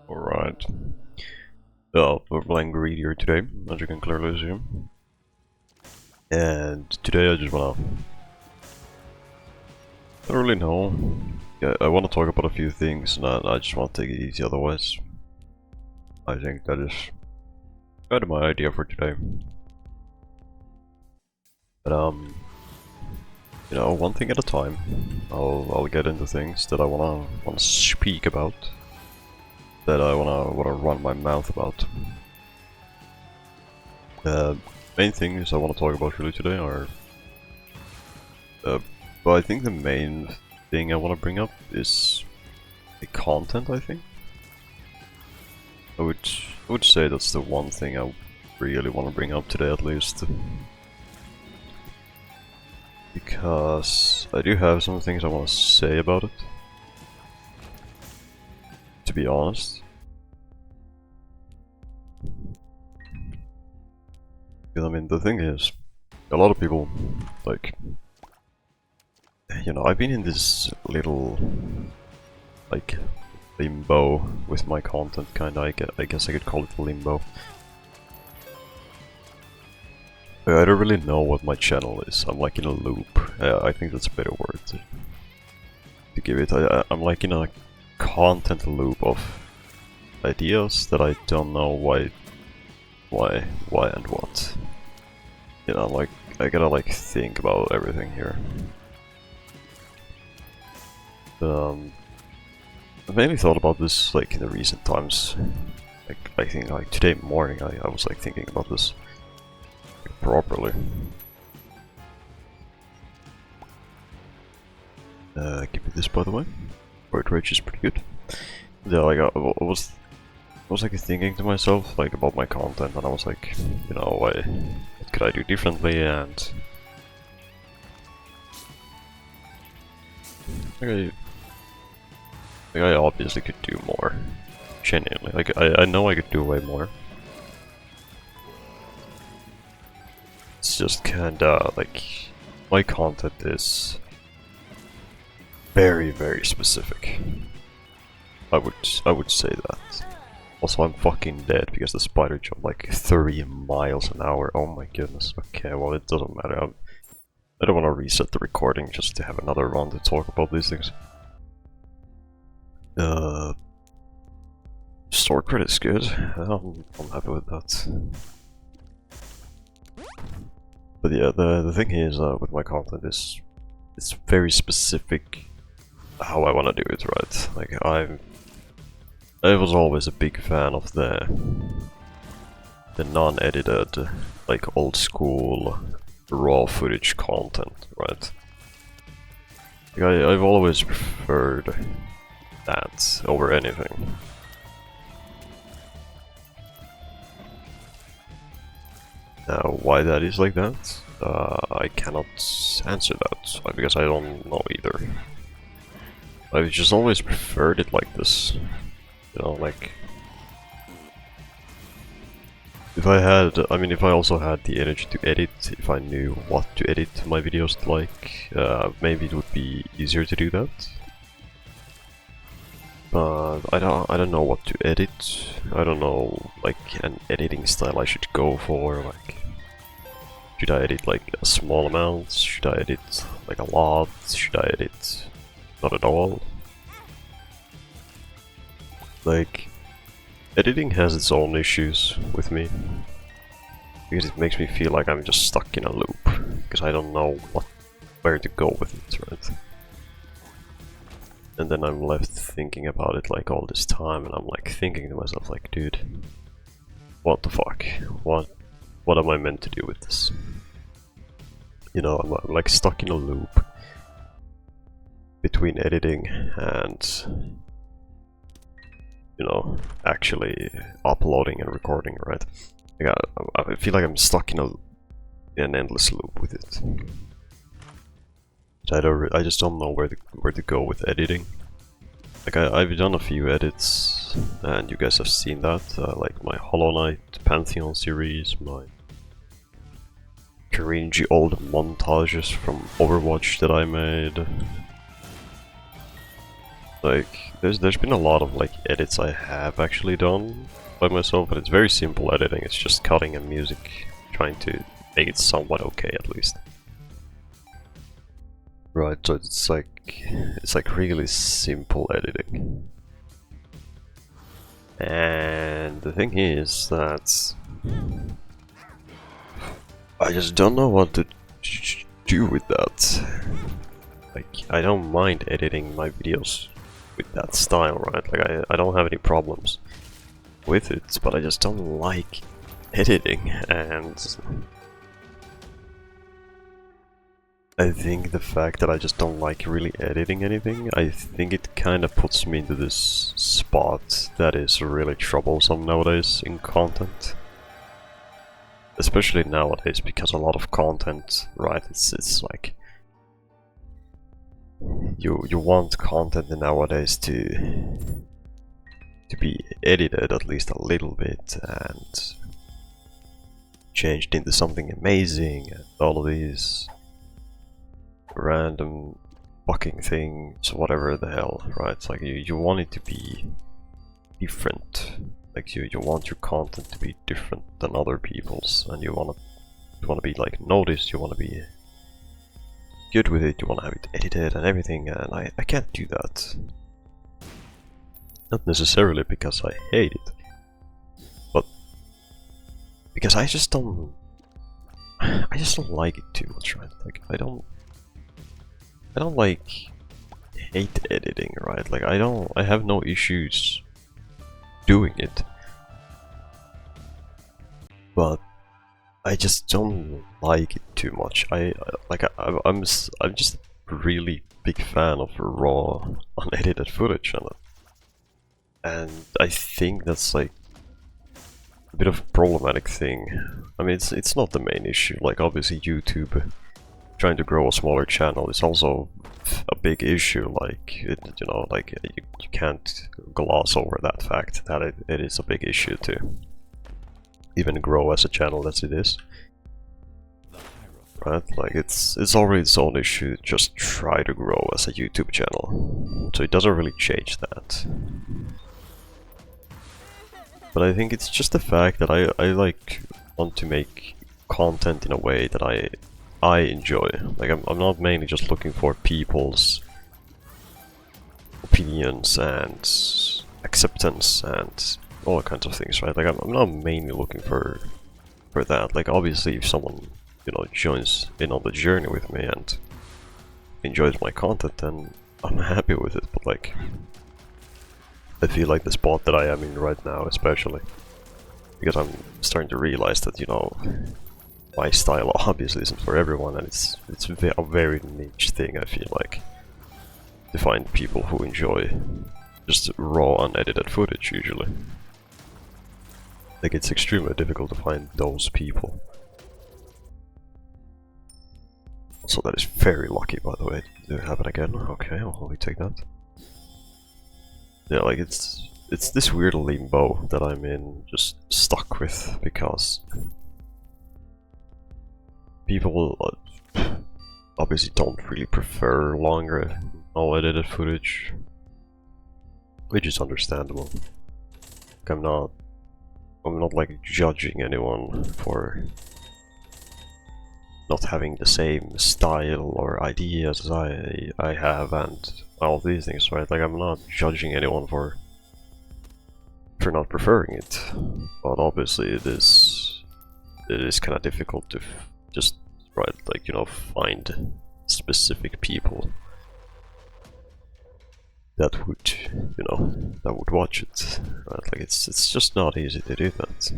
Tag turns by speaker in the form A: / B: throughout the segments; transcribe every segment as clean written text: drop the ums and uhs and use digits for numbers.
A: Alright. Well, we're playing Greedier today, as you can clearly see. And today I just wanna... I don't really know. Yeah, I wanna talk about a few things, and I just wanna take it easy otherwise. I think that is kind of my idea for today. But you know, one thing at a time. I'll get into things that I wanna speak about. That I wanna run my mouth about. Main things I want to talk about really today are... but I think the main thing I want to bring up is the content, I think. I would say that's the one thing I really want to bring up today at least. Because I do have some things I want to say about it. To be honest. I mean, the thing is, a lot of people, like, you know, I've been in this little, like, limbo with my content, kinda. I guess I could call it limbo. I don't really know what my channel is. I'm like in a loop. I think that's a better word to give it. I'm like in a content loop of ideas that I don't know why and what. You know, like, I gotta like think about everything here. I've mainly thought about this like in the recent times. Like, I think like today morning I was like thinking about this like, properly. Give me this, by the way. Word rage is pretty good. Yeah, like I was like thinking to myself like about my content, and I was like, you know, what could I do differently? And like I obviously could do more. Genuinely, like I know I could do way more. It's just kinda like my content is very specific. I would say that. Also, I'm fucking dead because the spider jumped like 30 miles an hour. Oh my goodness. Okay, well, it doesn't matter. I don't want to reset the recording just to have another run to talk about these things. Store credit's good. I'm happy with that. But yeah, the thing is with my content is it's very specific how I want to do it, right? Like I was always a big fan of the non-edited, like old school raw footage content, right? Like I've always preferred that over anything. Now, why that is like that, I cannot answer that, because I don't know either. I've just always preferred it like this. You know, like... If I had, I mean, if I also had the energy to edit, if I knew what to edit my videos like, maybe it would be easier to do that. But I don't know what to edit. I don't know, like, an editing style I should go for, like... Should I edit, like, a small amount? Should I edit, like, a lot? Should I edit not at all? Like, editing has its own issues with me, because it makes me feel like I'm just stuck in a loop, because I don't know where to go with it, right? And then I'm left thinking about it like all this time, and I'm like thinking to myself like, dude, what the fuck? What am I meant to do with this? You know, I'm like stuck in a loop between editing and, you know, actually uploading and recording, right? Like I feel like I'm stuck in an endless loop with it. I just don't know where to go with editing. Like I've done a few edits, and you guys have seen that, like my Hollow Knight Pantheon series, my cringy old montages from Overwatch that I made. Like, there's been a lot of like edits I have actually done by myself, but it's very simple editing. It's just cutting and music, trying to make it somewhat okay at least. Right, so it's like really simple editing. And the thing is that I just don't know what to do with that. Like, I don't mind editing my videos with that style, right? Like, I don't have any problems with it, but I just don't like editing, and I think the fact that I just don't like really editing anything, I think it kind of puts me into this spot that is really troublesome nowadays in content. Especially nowadays, because a lot of content, right, it's like you want content nowadays to be edited at least a little bit and changed into something amazing, and all of these random fucking things, whatever the hell, right? It's like you want it to be different. Like you want your content to be different than other people's, and you want to be like noticed, you want to be good with it, you want to have it edited and everything, and I can't do that. Not necessarily because I hate it, but because I just don't like it too much, right? Like I don't like hate editing, right? Like I have no issues doing it, but I just don't like it too much. I'm just a really big fan of raw, unedited footage, and I think that's like a bit of a problematic thing. I mean, it's not the main issue. Like obviously YouTube trying to grow a smaller channel is also a big issue. Like you know, like you can't gloss over that fact that it is a big issue to even grow as a channel as it is. Right? Like it's already its own issue. Just try to grow as a YouTube channel, so it doesn't really change that. But I think it's just the fact that I like want to make content in a way that I enjoy. Like I'm not mainly just looking for people's opinions and acceptance and all kinds of things, right? Like I'm not mainly looking for that. Like obviously if someone, you know, joins in on the journey with me and enjoys my content, then I'm happy with it. But like I feel like the spot that I am in right now, especially because I'm starting to realize that, you know, my style obviously isn't for everyone, and it's a very niche thing, I feel like, to find people who enjoy just raw, unedited footage usually. Like it's extremely difficult to find those people. So that is very lucky, by the way. Did it happen again? Okay, I'll only take that. Yeah, like it's this weird limbo that I'm in, just stuck with, because people obviously don't really prefer longer, all-edited footage, which is understandable. Like, I'm not like judging anyone for not having the same style or ideas as I have and all these things, right? Like I'm not judging anyone for not preferring it, but obviously it is kind of difficult to just, right, like, you know, find specific people that would, you know, that would watch it, right? Like it's just not easy to do that.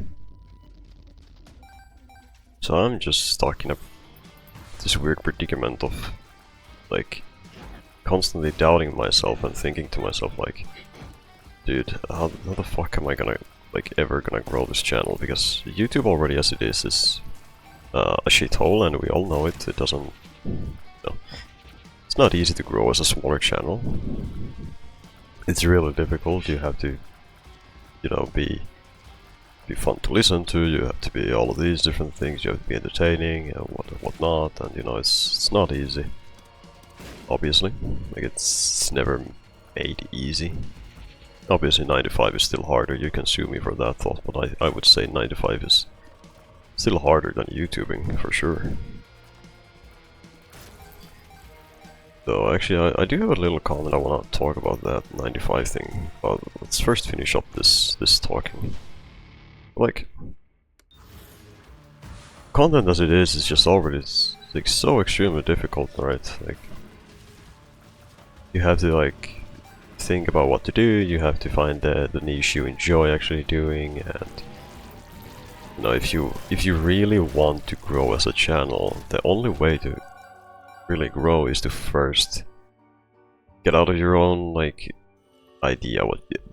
A: So I'm just stuck in this weird predicament of like constantly doubting myself and thinking to myself like, dude, how the fuck am I gonna ever gonna grow this channel? Because YouTube already as it is a shithole, and we all know it. It doesn't, no, it's not easy to grow as a smaller channel. It's really difficult. You have to, you know, be fun to listen to. You have to be all of these different things. You have to be entertaining and whatnot. And you know, it's not easy. Obviously, like it's never made easy. Obviously 95 is still harder, you can sue me for that thought, but I would say 95 is still harder than YouTubing, for sure. So actually I do have a little comment I want to talk about that 95 thing, but let's first finish up this talking. Like, content as it is just already like so extremely difficult, right? Like, you have to like think about what to do, you have to find the niche you enjoy actually doing, and you know, if you really want to grow as a channel, the only way to really grow is to first get out of your own like idea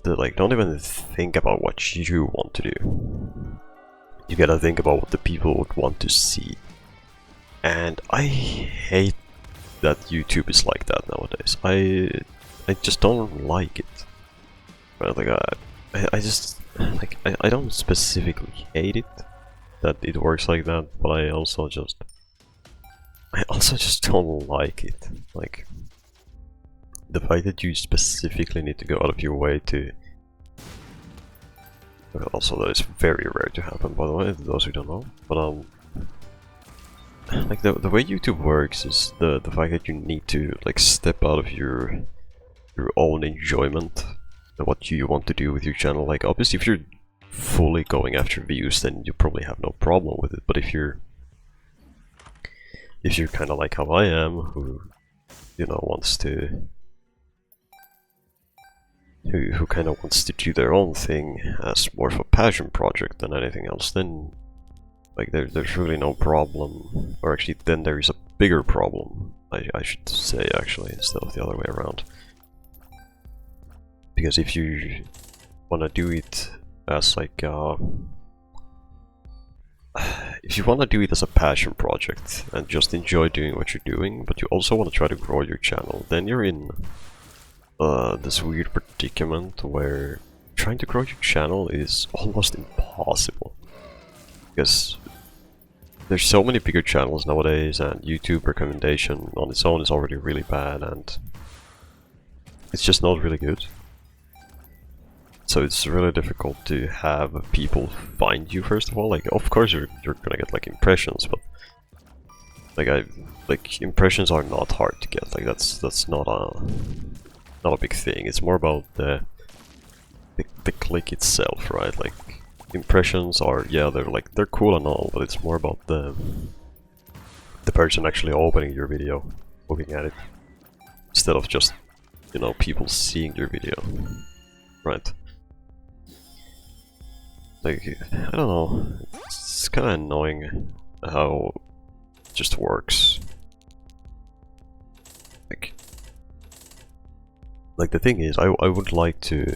A: like don't even think about what you want to do. You gotta think about what the people would want to see. And I hate that YouTube is like that nowadays. I just don't like it. Right? Like I just like I don't specifically hate it that it works like that, but I also just don't like it. Like, the fact that you specifically need to go out of your way to... Also, that is very rare to happen, by the way, those who don't know. But, like, the way YouTube works is the fact that you need to, like, step out of your own enjoyment and what you want to do with your channel. Like, obviously, if you're fully going after views, then you probably have no problem with it. But if you're kind of like how I am, who, you know, wants to... who kind of wants to do their own thing as more of a passion project than anything else, then like there's really no problem. Or actually, then there is a bigger problem, I should say, actually, instead of the other way around. Because if you want to do it as like if you want to do it as a passion project and just enjoy doing what you're doing, but you also want to try to grow your channel, then you're in this weird predicament where trying to grow your channel is almost impossible. Because there's so many bigger channels nowadays, and YouTube recommendation on its own is already really bad, and it's just not really good. So it's really difficult to have people find you, first of all. Like, of course you're gonna get like impressions, but like impressions are not hard to get. Like that's not a big thing. It's more about the click itself, right? Like, impressions are, yeah, they're cool and all, but it's more about the person actually opening your video, looking at it, instead of just, you know, people seeing your video, right? Like, I don't know, it's kind of annoying how it just works. Like the thing is, I would like to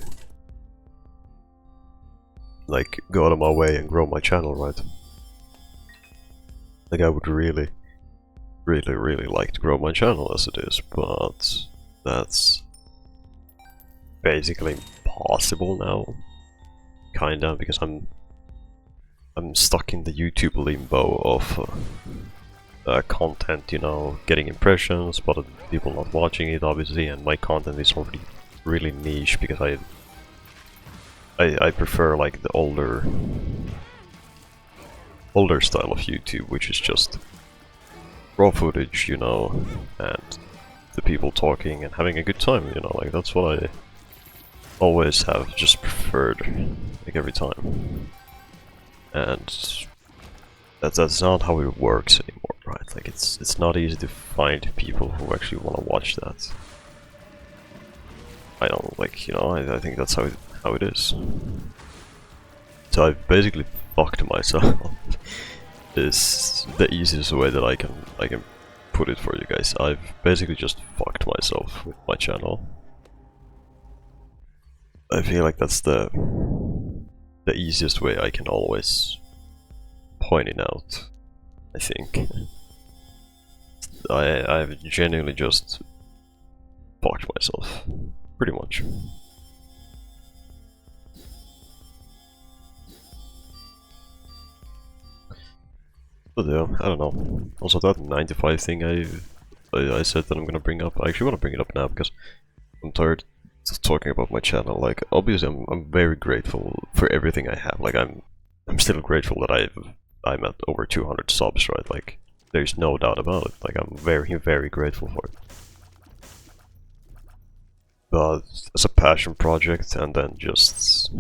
A: like go out of my way and grow my channel, right? Like, I would really like to grow my channel as it is, but that's basically impossible now, kinda, because I'm stuck in the YouTube limbo of content, you know, getting impressions, but people not watching it, obviously, and my content is already really niche because I prefer like the older style of YouTube, which is just raw footage, you know, and the people talking and having a good time, you know, like that's what I always have just preferred, like every time. And that's not how it works anymore, right? Like it's not easy to find people who actually want to watch that. I don't, like, you know, I think that's how it is. So I've basically fucked myself. Is the easiest way that I can put it for you guys. I've basically just fucked myself with my channel. I feel like that's the easiest way I can always point it out, I think. I've genuinely just fucked myself, pretty much. But yeah, I don't know. Also, that 95 thing I said that I'm gonna bring up, I actually want to bring it up now because I'm tired just talking about my channel, like obviously I'm very grateful for everything I have. Like I'm still grateful that I'm at over 200 subs, right? Like there's no doubt about it. Like I'm very grateful for it. But as a passion project, and then just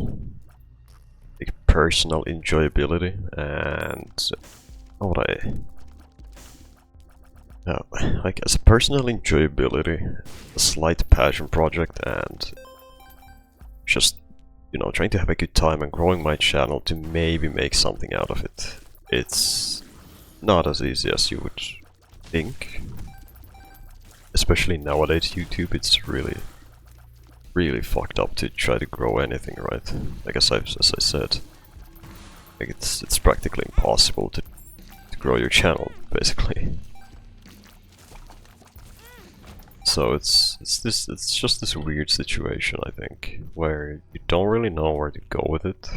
A: like personal enjoyability, and how would I? Like as a personal enjoyability, a slight passion project, and just, you know, trying to have a good time and growing my channel to maybe make something out of it. It's not as easy as you would think. Especially nowadays, YouTube, it's really fucked up to try to grow anything, right? Like as I said, like it's practically impossible to grow your channel, basically. So it's just this weird situation, I think, where you don't really know where to go with it.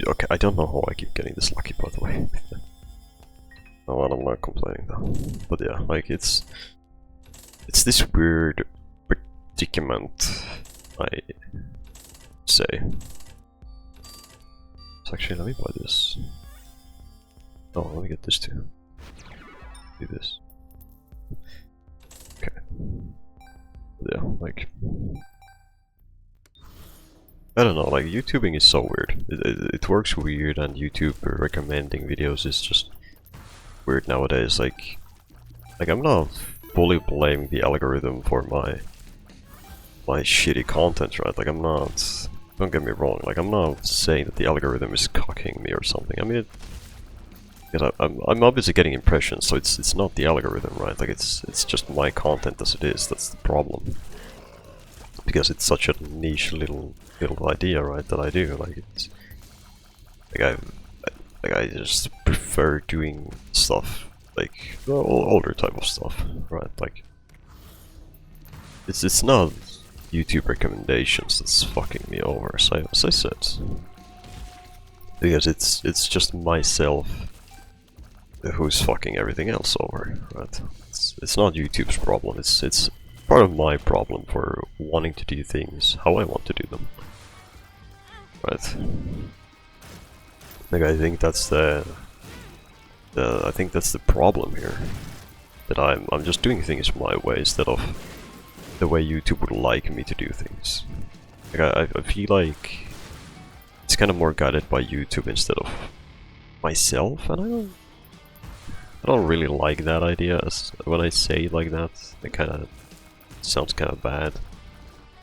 A: Okay, I don't know how I keep getting this lucky, by the way. No, I'm not complaining though. But yeah, like it's this weird predicament, I say. So actually, let me buy this. Oh, let me get this too. Do this. Okay. Yeah, like I don't know, like YouTubing is so weird. It works weird, and YouTube recommending videos is just weird nowadays. Like I'm not fully blaming the algorithm for my shitty content, right? Like I'm not. Don't get me wrong. Like I'm not saying that the algorithm is cocking me or something. I mean, I'm obviously getting impressions, so it's not the algorithm, right? Like it's just my content as it is. That's the problem. Because it's such a niche little idea, right? That I do. Like it's like I just prefer doing stuff like older type of stuff, right? Like it's not YouTube recommendations that's fucking me over, as I said, because it's just myself who's fucking everything else over, right? It's not YouTube's problem. It's part of my problem for wanting to do things how I want to do them, right? Like I think that's the problem here, that I'm just doing things my way instead of the way YouTube would like me to do things. Like I feel like it's kind of more guided by YouTube instead of myself, and I don't really like that idea. When I say it like that, it kind of sounds kind of bad,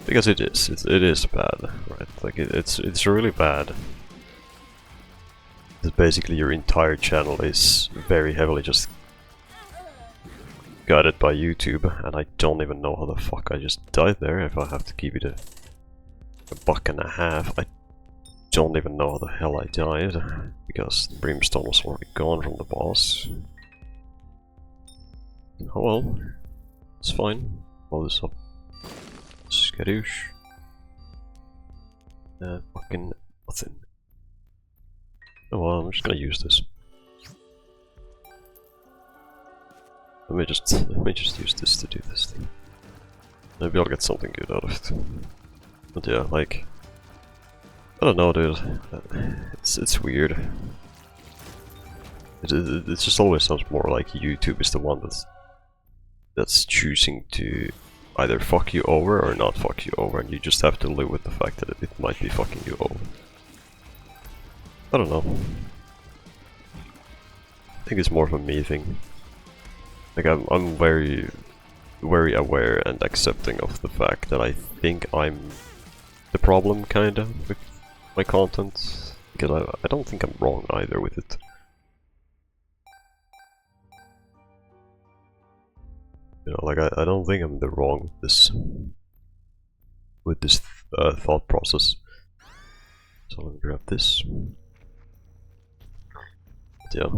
A: because it is bad, right? Like it's really bad. That basically your entire channel is very heavily just guided by YouTube, and I don't even know how the fuck I just died there. If I have to give it a $1.50, I don't even know how the hell I died, because the brimstone was already gone from the boss. Oh well, it's fine. Blow this up. Skadoosh. Fucking nothing. Oh well, I'm just gonna use this. Let me just use this to do this thing. Maybe I'll get something good out of it. But yeah, like I don't know, dude. It's weird. It just always sounds more like YouTube is the one that's choosing to either fuck you over or not fuck you over, and you just have to live with the fact that it might be fucking you over. I don't know. I think it's more of a me thing. Like I'm very aware and accepting of the fact that I think I'm the problem, kinda, with my content, because I don't think I'm wrong either with it. You know, like I don't think I'm the wrong with this thought process. So let me grab this. But yeah,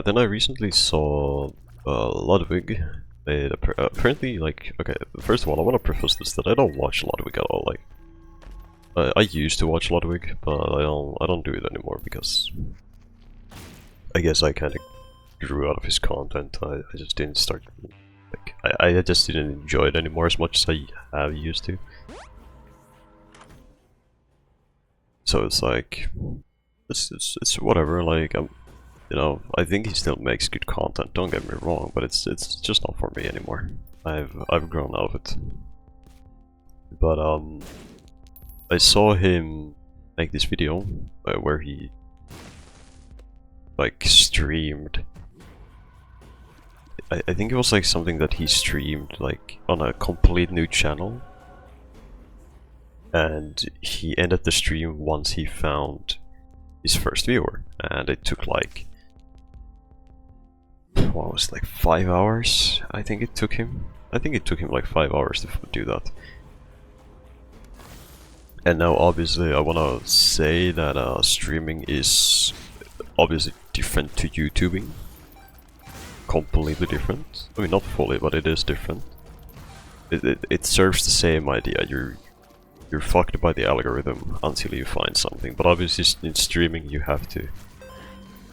A: then I recently saw Ludwig made apparently, like, okay, first of all I want to preface this that I don't watch Ludwig at all. Like I used to watch Ludwig, but I don't do it anymore because I guess I kind of grew out of his content. I just didn't start like I just didn't enjoy it anymore as much as I have used to. So it's like, it's whatever. Like you know, I think he still makes good content. Don't get me wrong, but it's just not for me anymore. I've grown out of it. But I saw him make this video where he like streamed. I think it was like something that he streamed like on a complete new channel, and he ended the stream once he found his first viewer, and it took like, what was it, like 5 hours? I think it took him like 5 hours to do that. And now obviously I wanna say that streaming is obviously different to YouTubing. Completely different. I mean, not fully, but it is different. It serves the same idea. You're fucked by the algorithm until you find something. But obviously in streaming you have to,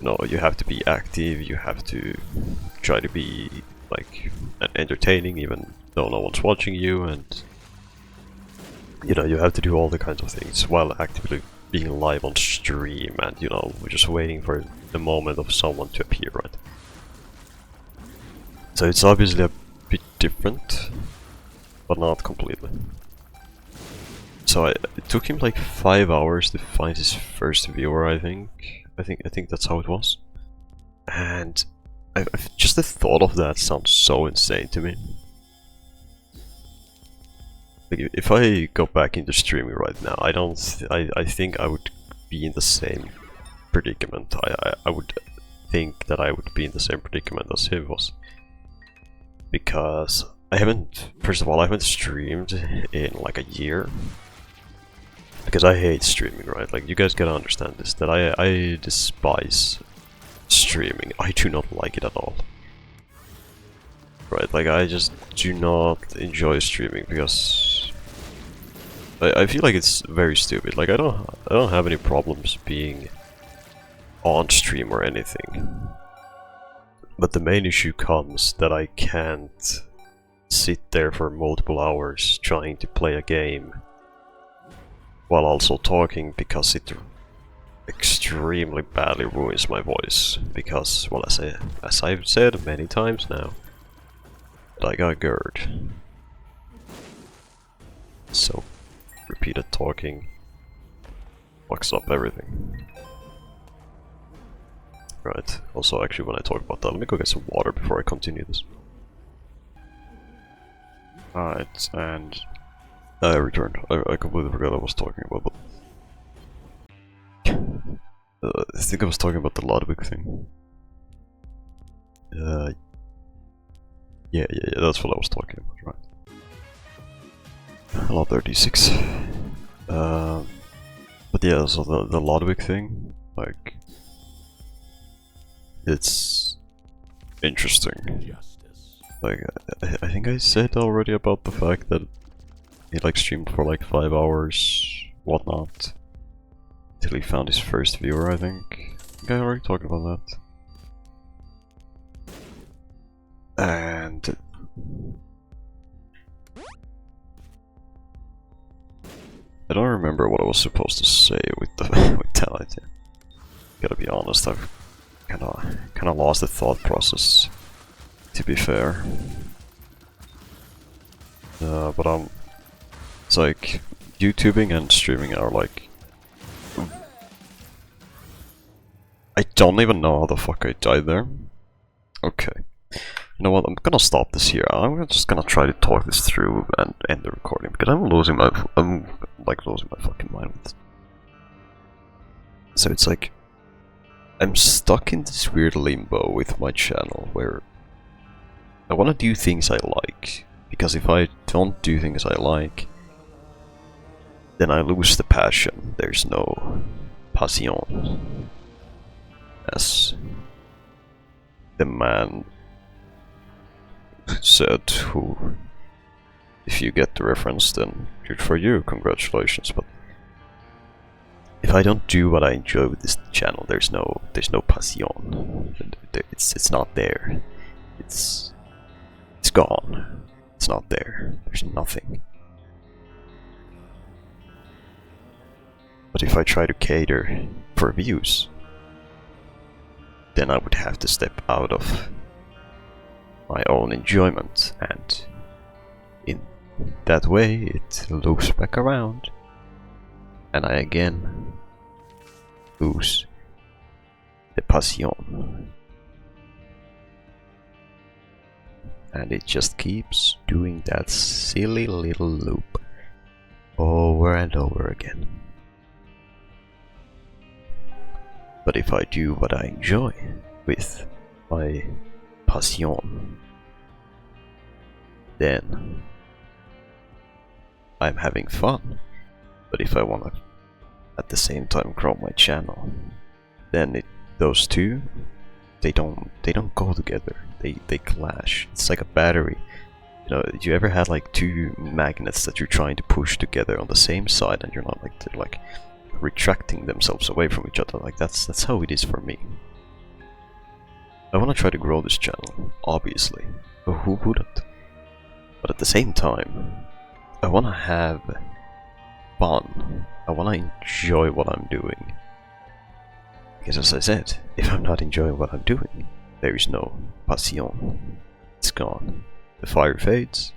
A: you have to be active. You have to try to be like entertaining, even though no one's watching you, and you have to do all the kinds of things while actively being live on stream, and we're just waiting for the moment of someone to appear, right? So it's obviously a bit different, but not completely. So it took him like 5 hours to find his first viewer, I think that's how it was. And just the thought of that sounds so insane to me. Like, if I go back into streaming right now, I think I would be in the same predicament. I would think that I would be in the same predicament as he was. Because first of all, I haven't streamed in like a year. Because I hate streaming, right? Like, you guys gotta understand this, that I despise streaming. I do not like it at all. Right, like, I just do not enjoy streaming because I feel like it's very stupid. Like, I don't have any problems being on stream or anything. But the main issue comes that I can't sit there for multiple hours trying to play a game while also talking, because it extremely badly ruins my voice. Because, well, as I've said many times now, that I got GERD. So repeated talking fucks up everything. Right, also actually when I talk about that, let me go get some water before I continue this. Alright, and I returned. I completely forgot what I was talking about, but I think I was talking about the Ludwig thing. Yeah, that's what I was talking about, right. Lot 36. But yeah, so the Ludwig thing, like, it's interesting. Like, I think I said already about the fact that he like streamed for like 5 hours, whatnot, till he found his first viewer, I think. I already talked about that. And I don't remember what I was supposed to say with that idea. Gotta be honest, I've kinda lost the thought process, to be fair. But it's like YouTubing and streaming are like, I don't even know how the fuck I died there. Okay, you know what? I'm gonna stop this here. I'm just gonna try to talk this through and end the recording, because I'm losing my fucking mind with this. So it's like, I'm stuck in this weird limbo with my channel where I want to do things I like, because if I don't do things I like, then I lose the passion. There's no passion, as the man said, who, if you get the reference, then good for you, congratulations. But if I don't do what I enjoy with this channel, there's no passion. It's not there. It's gone. It's not there. There's nothing. But if I try to cater for views, then I would have to step out of my own enjoyment, and in that way it loops back around, and I again lose the passion. And it just keeps doing that silly little loop over and over again. But if I do what I enjoy with my passion, then I'm having fun. But if I wanna at the same time grow my channel, then those two, they don't go together. They clash. It's like a battery. You know, you ever had like two magnets that you're trying to push together on the same side, and you're not like, they're like retracting themselves away from each other? Like that's how it is for me. I want to try to grow this channel, obviously, but who wouldn't? But at the same time, I want to have fun. I want to enjoy what I'm doing. Because as I said, if I'm not enjoying what I'm doing, there is no passion. It's gone. The fire fades,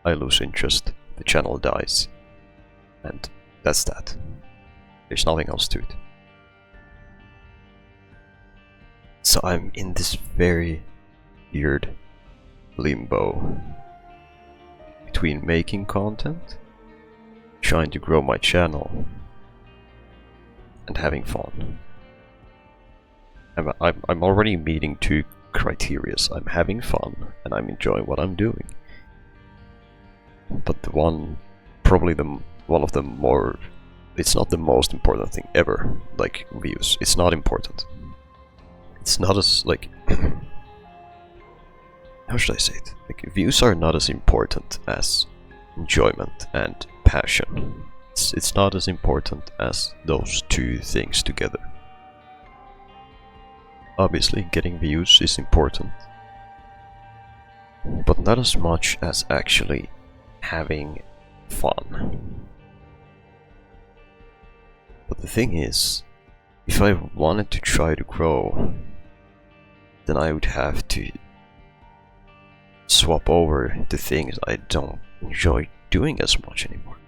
A: I lose interest, the channel dies, and that's that. There's nothing else to it. So I'm in this very weird limbo between making content, trying to grow my channel, and having fun. I'm already meeting two criteria. I'm having fun and I'm enjoying what I'm doing. But the one, probably one of the more, it's not the most important thing ever, like views. It's not important. It's not as, like, how should I say it? Like, views are not as important as enjoyment and passion. It's not as important as those two things together. Obviously, getting views is important, but not as much as actually having fun. But the thing is, if I wanted to try to grow, then I would have to swap over to things I don't enjoy doing as much anymore.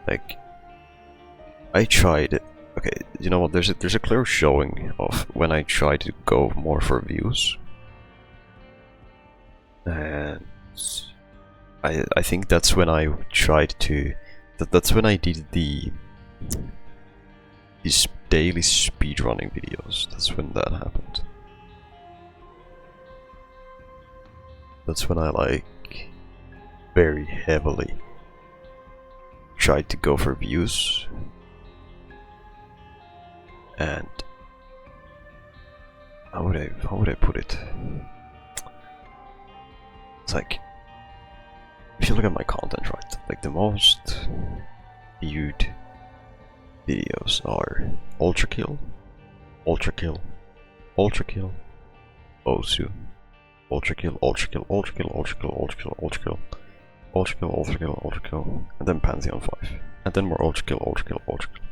A: Like, I tried it. Okay, you know what, there's a clear showing of when I try to go more for views. And I think that's when I tried to, that's when I did these daily speedrunning videos. That's when that happened. That's when I like very heavily tried to go for views. And how would I put it? It's like, if you look at my content, right, like the most viewed videos are Ultra Kill, Ultra Kill, Ultra Kill, Osu, Ultra Kill, Ultra Kill, Ultra Kill, Ultra Kill, Ultra Kill, Ultra Kill, Ultra Kill, Ultra Kill, Ultra Kill, and then Pantheon 5, and then more Ultra Kill, Ultra Kill, Ultra Kill.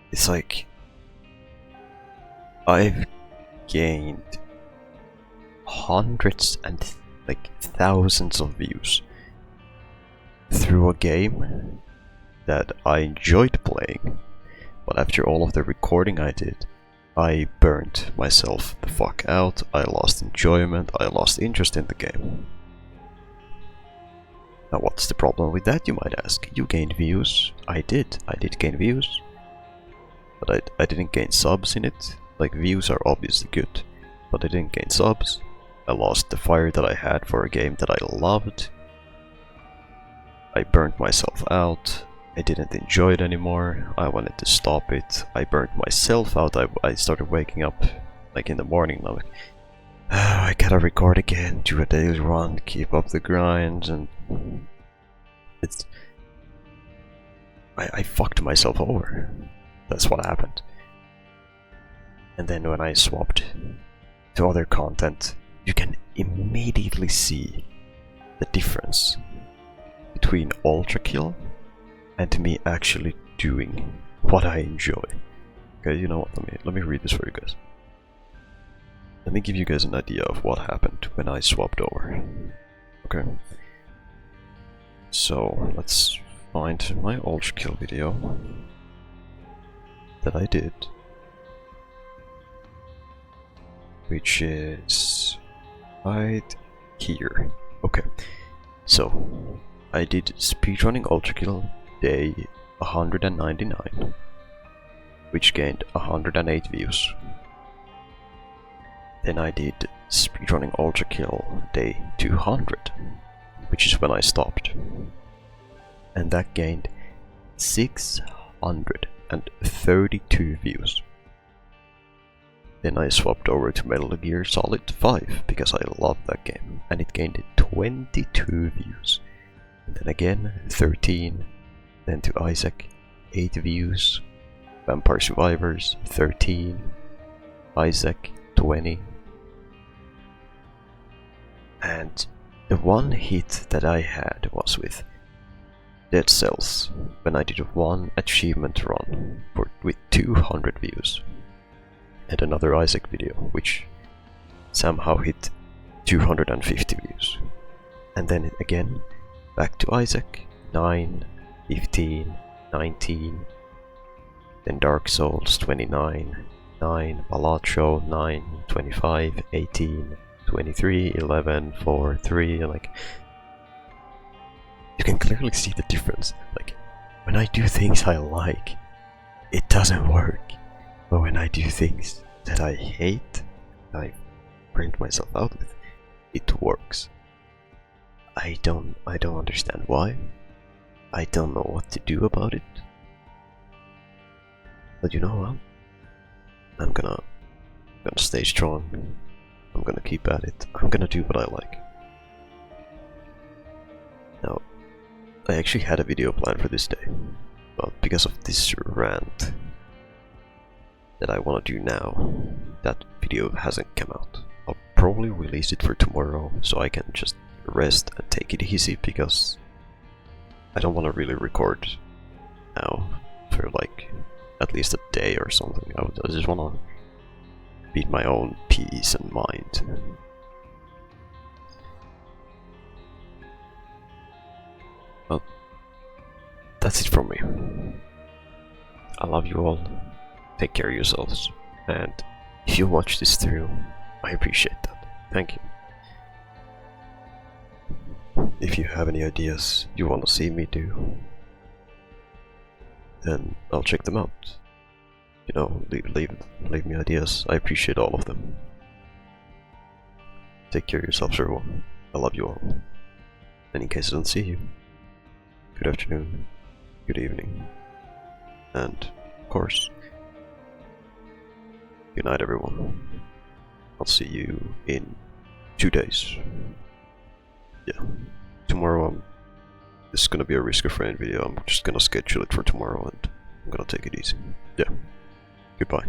A: It's like, I've gained hundreds and like thousands of views through a game that I enjoyed playing, but after all of the recording I did, I burnt myself the fuck out. I lost enjoyment, I lost interest in the game. Now what's the problem with that, you might ask? You gained views. I did gain views, but I didn't gain subs in it. Like, views are obviously good, but I didn't gain subs. I lost the fire that I had for a game that I loved. I burnt myself out. I didn't enjoy it anymore. I wanted to stop it. I burnt myself out. I started waking up like in the morning and I'm like, oh, I gotta record again, do a daily run, keep up the grind, and it's... I fucked myself over. That's what happened. And then when I swapped to other content, you can immediately see the difference between Ultra Kill and me actually doing what I enjoy. Okay, you know what, let me read this for you guys. Let me give you guys an idea of what happened when I swapped over. Okay. So let's find my Ultra Kill video that I did, which is right here. Okay, so I did speedrunning Ultra Kill day 199, which gained 108 views. Then I did speedrunning Ultra Kill day 200, which is when I stopped, and that gained 632 views. Then I swapped over to Metal Gear Solid 5 because I love that game, and it gained 22 views. And then again 13, then to Isaac 8 views, Vampire Survivors 13, Isaac 20, and the one hit that I had was with Dead Cells, when I did one achievement run with 200 views, and another Isaac video which somehow hit 250 views. And then again back to Isaac, 9, 15, 19, then Dark Souls 29, 9, Balatro 9, 25, 18, 23, 11, 4, 3, like, you can clearly see the difference. Like, when I do things I like, it doesn't work. But when I do things that I hate, I burnt myself out with, it works. I don't understand why. I don't know what to do about it. But you know what? I'm gonna stay strong. I'm gonna keep at it. I'm gonna do what I like. Now, I actually had a video planned for this day, but because of this rant that I want to do now, that video hasn't come out. I'll probably release it for tomorrow so I can just rest and take it easy, because I don't want to really record now for like at least a day or something. I just want to beat my own peace and mind. Well, that's it from me. I love you all. Take care of yourselves. And if you watch this through, I appreciate that. Thank you. If you have any ideas you want to see me do, then I'll check them out. You know, leave me ideas. I appreciate all of them. Take care of yourselves, everyone. I love you all. And in case I don't see you, good afternoon, good evening, and of course, good night, everyone. I'll see you in 2 days. Yeah, tomorrow this is gonna be a Risk of Rain video. I'm just gonna schedule it for tomorrow and I'm gonna take it easy. Yeah, goodbye.